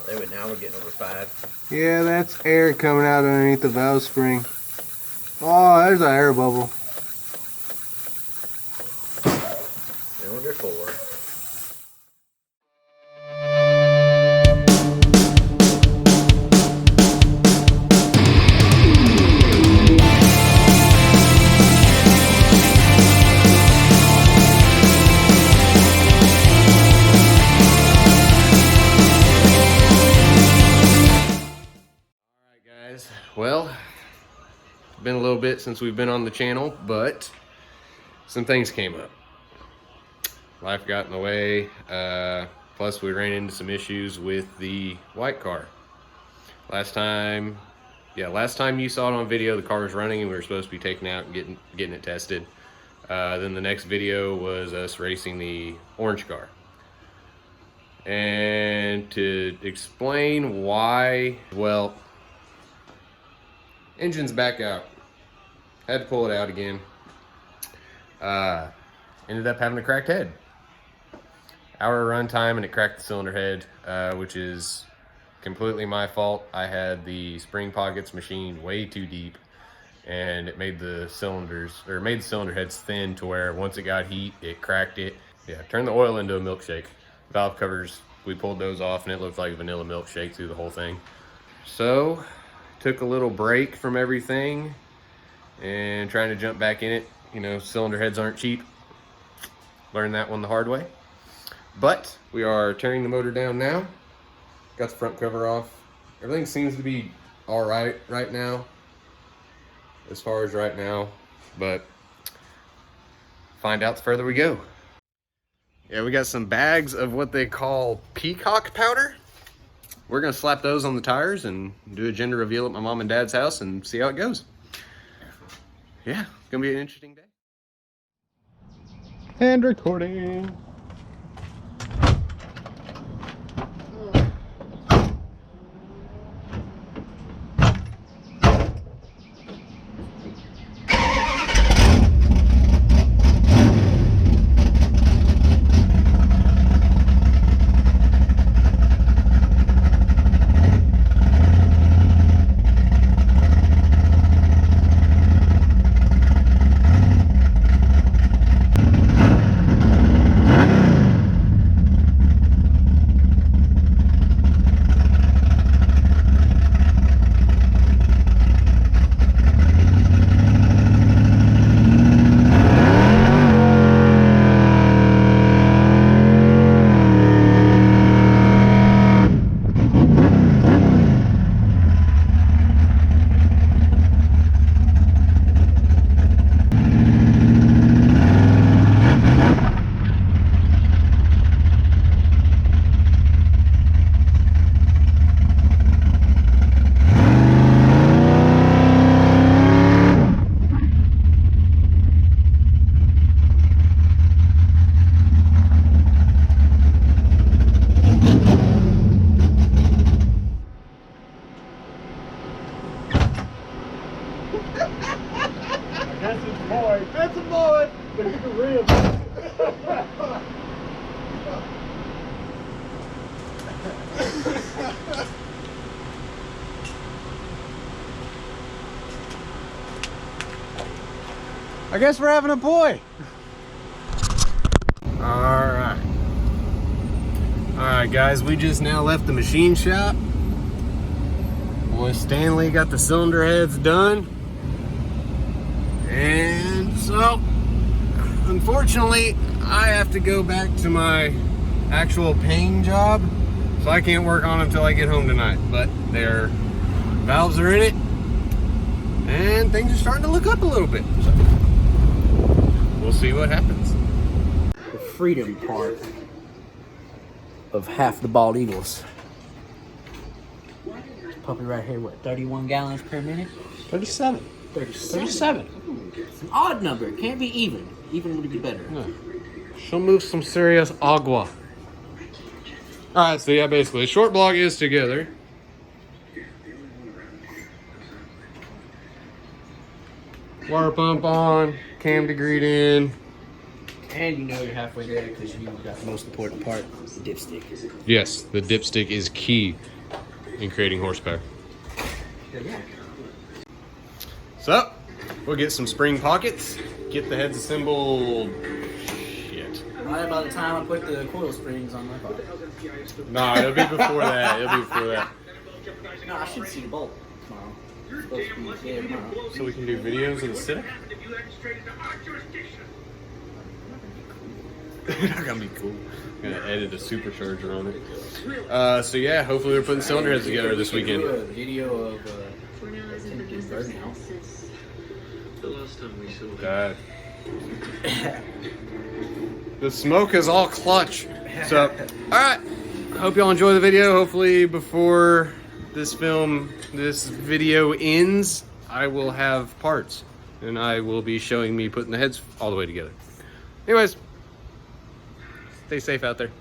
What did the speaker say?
Now we're getting over 5. Yeah, that's air coming out underneath the valve spring. Oh, there's an air bubble. Cylinder 4. Well, it's been a little bit since we've been on the channel, but some things came up. Life got in the way, plus we ran into some issues with the white car. Last time you saw it on video, the car was running and we were supposed to be taking out and getting it tested. Then the next video was us racing the orange car. And to explain why, well, engine's back out. Had to pull it out again. Ended up having a cracked head. Hour run time and it cracked the cylinder head, which is completely my fault. I had the spring pockets machined way too deep and it made the cylinder heads thin to where once it got heat, it cracked it. Yeah, turned the oil into a milkshake. Valve covers, we pulled those off and it looked like a vanilla milkshake through the whole thing. So, took a little break from everything and trying to jump back in it. You know, cylinder heads aren't cheap. Learned that one the hard way. But we are tearing the motor down now. Got the front cover off. Everything seems to be all right now, as far as right now, but find out the further we go. Yeah, we got some bags of what they call peacock powder. We're gonna slap those on the tires and do a gender reveal at my mom and dad's house and see how it goes. Yeah, it's gonna be an interesting day. And recording. That's a boy. Look at the ribs. I guess we're having a boy. Alright, guys, we just now left the machine shop. Boy Stanley got the cylinder heads done. And so, unfortunately, I have to go back to my actual paint job. So I can't work on them until I get home tonight. But their valves are in it. And things are starting to look up a little bit. So we'll see what happens. The freedom part of half the bald eagles. This puppy right here, what, 31 gallons per minute? 37. 37. It's an odd number. It can't be even. Even would be better. No. She'll move some serious agua. Alright, so yeah, basically, the short block is together. Water pump on, cam degreed in. And you know you're halfway there because you got the most important part, the dipstick. Yes, the dipstick is key. in creating horsepower. Yeah. So, we'll get some spring pockets, get the heads assembled. Shit. Right by the time I put the coil springs on my car. No, it'll be before that. It'll be before that. No, I should see the bolt tomorrow. It's supposed to be there tomorrow. So we can do videos of the sit. Not gonna be cool. I'm gonna edit a supercharger on it. So yeah, hopefully we're putting cylinder heads together this weekend. Do a video of burnout. God. The smoke is all clutch. So, alright. Hope y'all enjoy the video. Hopefully before this video ends, I will have parts. And I will be showing me putting the heads all the way together. Anyways, stay safe out there.